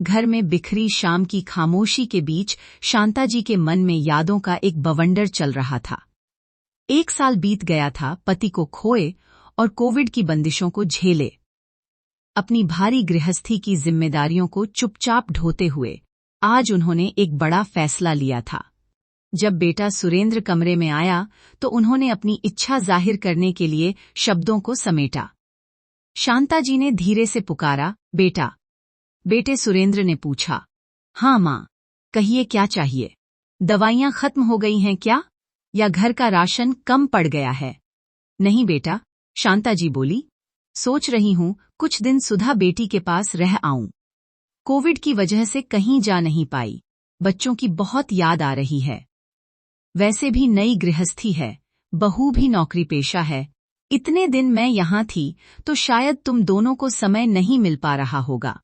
घर में बिखरी शाम की खामोशी के बीच शांता जी के मन में यादों का एक बवंडर चल रहा था। 1 साल बीत गया था पति को खोए और कोविड की बंदिशों को झेले। अपनी भारी गृहस्थी की जिम्मेदारियों को चुपचाप ढोते हुए आज उन्होंने एक बड़ा फैसला लिया था। जब बेटा सुरेंद्र कमरे में आया तो उन्होंने अपनी इच्छा जाहिर करने के लिए शब्दों को समेटा। शांता जी ने धीरे से पुकारा, बेटा। बेटे सुरेंद्र ने पूछा, हाँ माँ, कहिए क्या चाहिए? दवाइयाँ खत्म हो गई हैं क्या, या घर का राशन कम पड़ गया है? नहीं बेटा, शांता जी बोली, सोच रही हूँ कुछ दिन सुधा बेटी के पास रह आऊं। कोविड की वजह से कहीं जा नहीं पाई, बच्चों की बहुत याद आ रही है। वैसे भी नई गृहस्थी है, बहू भी नौकरी पेशा है। इतने दिन मैं यहाँ थी तो शायद तुम दोनों को समय नहीं मिल पा रहा होगा।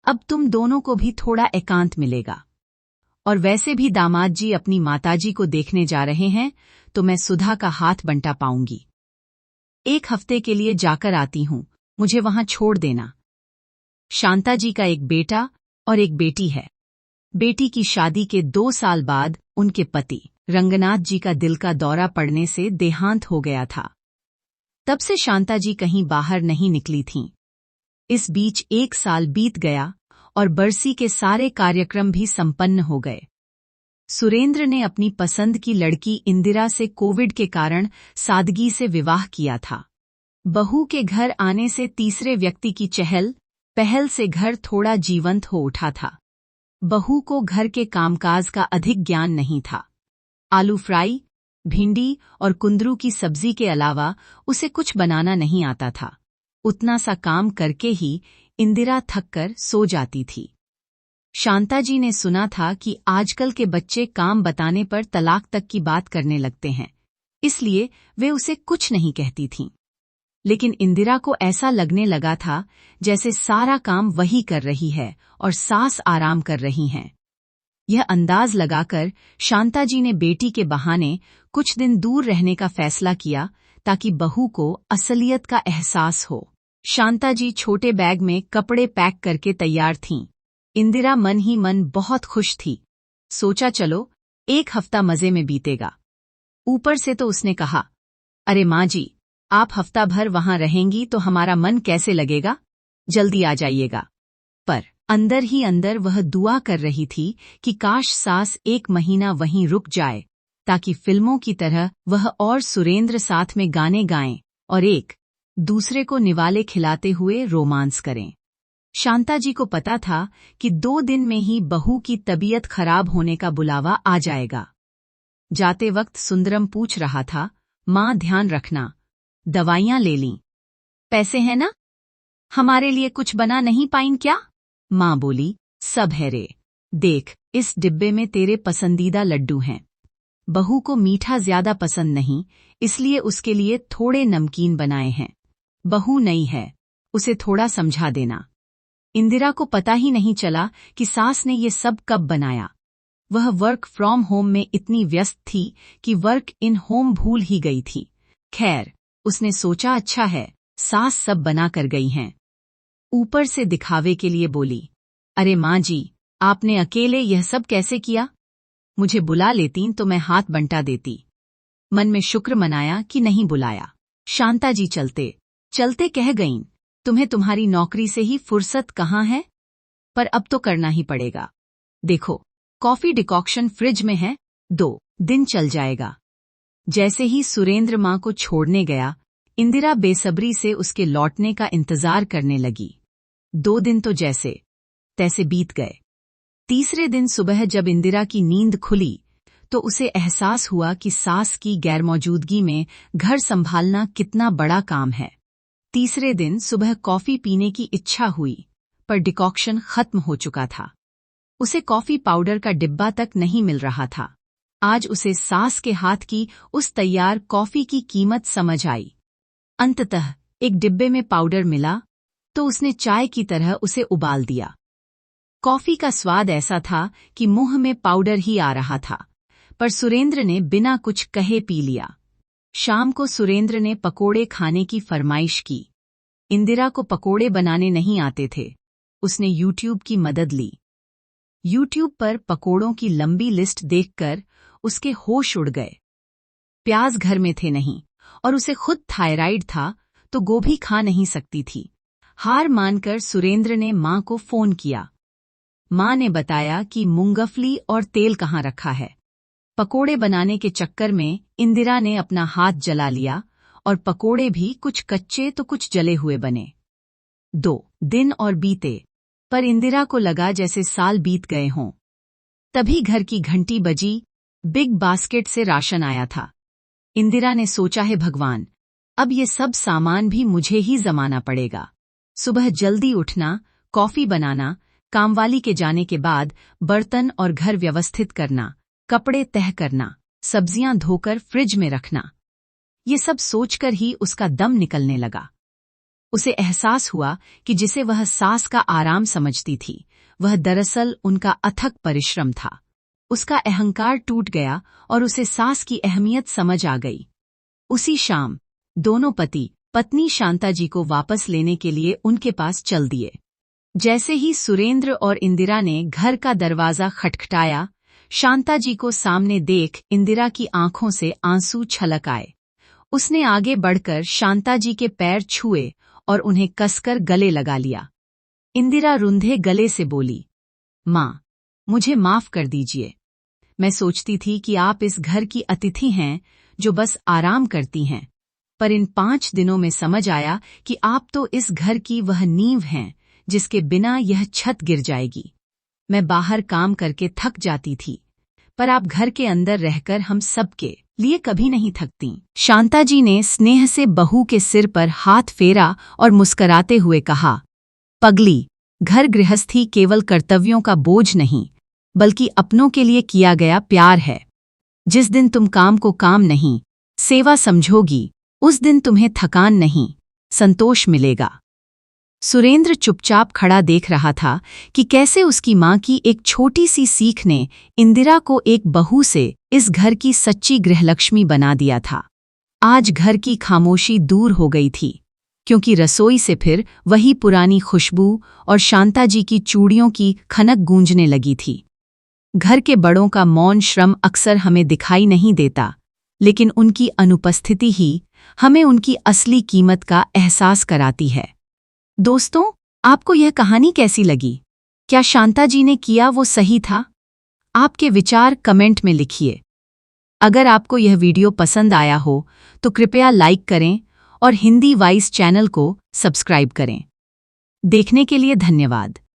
अब तुम दोनों को भी थोड़ा एकांत मिलेगा। और वैसे भी दामाद जी अपनी माताजी को देखने जा रहे हैं तो मैं सुधा का हाथ बंटा पाऊंगी। 1 हफ्ते के लिए जाकर आती हूँ, मुझे वहां छोड़ देना। शांता जी का एक बेटा और एक बेटी है। बेटी की शादी के 2 साल बाद उनके पति रंगनाथ जी का दिल का दौरा पड़ने से देहांत हो गया था। तब से शांता जी कहीं बाहर नहीं निकली थीं। इस बीच 1 साल बीत गया और बरसी के सारे कार्यक्रम भी संपन्न हो गए। सुरेंद्र ने अपनी पसंद की लड़की इंदिरा से कोविड के कारण सादगी से विवाह किया था। बहू के घर आने से तीसरे व्यक्ति की चहल पहल से घर थोड़ा जीवंत हो उठा था। बहू को घर के कामकाज का अधिक ज्ञान नहीं था। आलू फ्राई, भिंडी और कुंदरू की सब्जी के अलावा उसे कुछ बनाना नहीं आता था। उतना सा काम करके ही इंदिरा थककर सो जाती थी। शांता जी ने सुना था कि आजकल के बच्चे काम बताने पर तलाक तक की बात करने लगते हैं, इसलिए वे उसे कुछ नहीं कहती थीं। लेकिन इंदिरा को ऐसा लगने लगा था जैसे सारा काम वही कर रही है और सास आराम कर रही हैं। यह अंदाज लगाकर शांता जी ने बेटी के बहाने कुछ दिन दूर रहने का फैसला किया ताकि बहू को असलियत का एहसास हो। शांता जी छोटे बैग में कपड़े पैक करके तैयार थीं। इंदिरा मन ही मन बहुत खुश थी। सोचा चलो 1 हफ्ता मजे में बीतेगा। ऊपर से तो उसने कहा, अरे माँ जी, आप हफ्ता भर वहां रहेंगी तो हमारा मन कैसे लगेगा? जल्दी आ जाइएगा। पर अंदर ही अंदर वह दुआ कर रही थी कि काश सास 1 महीना वहीं रुक जाए ताकि फिल्मों की तरह वह और सुरेंद्र साथ में गाने गाएं और एक दूसरे को निवाले खिलाते हुए रोमांस करें। शांता जी को पता था कि 2 दिन में ही बहू की तबीयत खराब होने का बुलावा आ जाएगा। जाते वक्त सुंदरम पूछ रहा था, माँ ध्यान रखना, दवाइयाँ ले लीं। पैसे हैं ना? हमारे लिए कुछ बना नहीं पाईं क्या? माँ बोली, सब है रे। देख, इस डिब्बे में तेरे पसंदीदा लड्डू हैं। बहू को मीठा ज्यादा पसंद नहीं, इसलिए उसके लिए थोड़े नमकीन बनाए हैं। बहू नई है, उसे थोड़ा समझा देना। इंदिरा को पता ही नहीं चला कि सास ने ये सब कब बनाया। वह वर्क फ्रॉम होम में इतनी व्यस्त थी कि वर्क इन होम भूल ही गई थी। खैर, उसने सोचा अच्छा है, सास सब बना कर गई हैं। ऊपर से दिखावे के लिए बोली, अरे माँ जी, आपने अकेले यह सब कैसे किया? मुझे बुला लेतीं तो मैं हाथ बंटा देती। मन में शुक्र मनाया कि नहीं बुलाया। शांता जी चलते चलते कह गईं, तुम्हें तुम्हारी नौकरी से ही फुर्सत कहाँ है? पर अब तो करना ही पड़ेगा। देखो, कॉफी डिकॉक्शन फ्रिज में है, 2 दिन चल जाएगा। जैसे ही सुरेंद्र माँ को छोड़ने गया, इंदिरा बेसब्री से उसके लौटने का इंतजार करने लगी। 2 दिन तो जैसे तैसे बीत गए। तीसरे दिन सुबह जब इंदिरा की नींद खुली तो उसे एहसास हुआ कि सास की गैरमौजूदगी में घर संभालना कितना बड़ा काम है। तीसरे दिन सुबह कॉफी पीने की इच्छा हुई, पर डिकॉक्शन खत्म हो चुका था। उसे कॉफी पाउडर का डिब्बा तक नहीं मिल रहा था। आज उसे सास के हाथ की उस तैयार कॉफी की कीमत समझ आई। अंततः एक डिब्बे में पाउडर मिला तो उसने चाय की तरह उसे उबाल दिया। कॉफी का स्वाद ऐसा था कि मुंह में पाउडर ही आ रहा था, पर सुरेंद्र ने बिना कुछ कहे पी लिया। शाम को सुरेंद्र ने पकोड़े खाने की फरमाइश की। इंदिरा को पकोड़े बनाने नहीं आते थे, उसने यूट्यूब की मदद ली। यूट्यूब पर पकोड़ों की लंबी लिस्ट देखकर उसके होश उड़ गए। प्याज घर में थे नहीं, और उसे खुद थायराइड था तो गोभी खा नहीं सकती थी। हार मानकर सुरेंद्र ने मां को फोन किया। मां ने बताया कि मूंगफली और तेल कहाँ रखा है। पकोड़े बनाने के चक्कर में इंदिरा ने अपना हाथ जला लिया और पकोड़े भी कुछ कच्चे तो कुछ जले हुए बने। 2 दिन और बीते, पर इंदिरा को लगा जैसे साल बीत गए हों। तभी घर की घंटी बजी। बिग बास्केट से राशन आया था। इंदिरा ने सोचा, है भगवान, अब ये सब सामान भी मुझे ही जमाना पड़ेगा। सुबह जल्दी उठना, कॉफी बनाना, कामवाली के जाने के बाद बर्तन और घर व्यवस्थित करना, कपड़े तह करना, सब्जियां धोकर फ्रिज में रखना। ये सब सोचकर ही उसका दम निकलने लगा। उसे एहसास हुआ कि जिसे वह सास का आराम समझती थी, वह दरअसल उनका अथक परिश्रम था। उसका अहंकार टूट गया और उसे सास की अहमियत समझ आ गई। उसी शाम दोनों पति पत्नी शांता जी को वापस लेने के लिए उनके पास चल दिए। जैसे ही सुरेंद्र और इंदिरा ने घर का दरवाजा खटखटाया, शांता जी को सामने देख इंदिरा की आंखों से आंसू छलक आए। उसने आगे बढ़कर शांता जी के पैर छुए और उन्हें कसकर गले लगा लिया। इंदिरा रुंधे गले से बोली, मां, मुझे माफ कर दीजिए। मैं सोचती थी कि आप इस घर की अतिथि हैं जो बस आराम करती हैं, पर इन 5 दिनों में समझ आया कि आप तो इस घर की वह नींव हैं जिसके बिना यह छत गिर जाएगी। मैं बाहर काम करके थक जाती थी, पर आप घर के अंदर रहकर हम सबके लिए कभी नहीं थकती। शांता जी ने स्नेह से बहू के सिर पर हाथ फेरा और मुस्कराते हुए कहा, पगली, घर गृहस्थी केवल कर्तव्यों का बोझ नहीं, बल्कि अपनों के लिए किया गया प्यार है। जिस दिन तुम काम को काम नहीं, सेवा समझोगी, उस दिन तुम्हें थकान नहीं, संतोष मिलेगा। सुरेंद्र चुपचाप खड़ा देख रहा था कि कैसे उसकी मां की एक छोटी सी सीख ने इंदिरा को एक बहू से इस घर की सच्ची गृहलक्ष्मी बना दिया था। आज घर की खामोशी दूर हो गई थी, क्योंकि रसोई से फिर वही पुरानी खुशबू और शांता जी की चूड़ियों की खनक गूंजने लगी थी। घर के बड़ों का मौन श्रम अक्सर हमें दिखाई नहीं देता, लेकिन उनकी अनुपस्थिति ही हमें उनकी असली कीमत का एहसास कराती है। दोस्तों, आपको यह कहानी कैसी लगी? क्या शांता जी ने किया वो सही था? आपके विचार कमेंट में लिखिए। अगर आपको यह वीडियो पसंद आया हो तो कृपया लाइक करें और हिंदी वाइस चैनल को सब्सक्राइब करें। देखने के लिए धन्यवाद।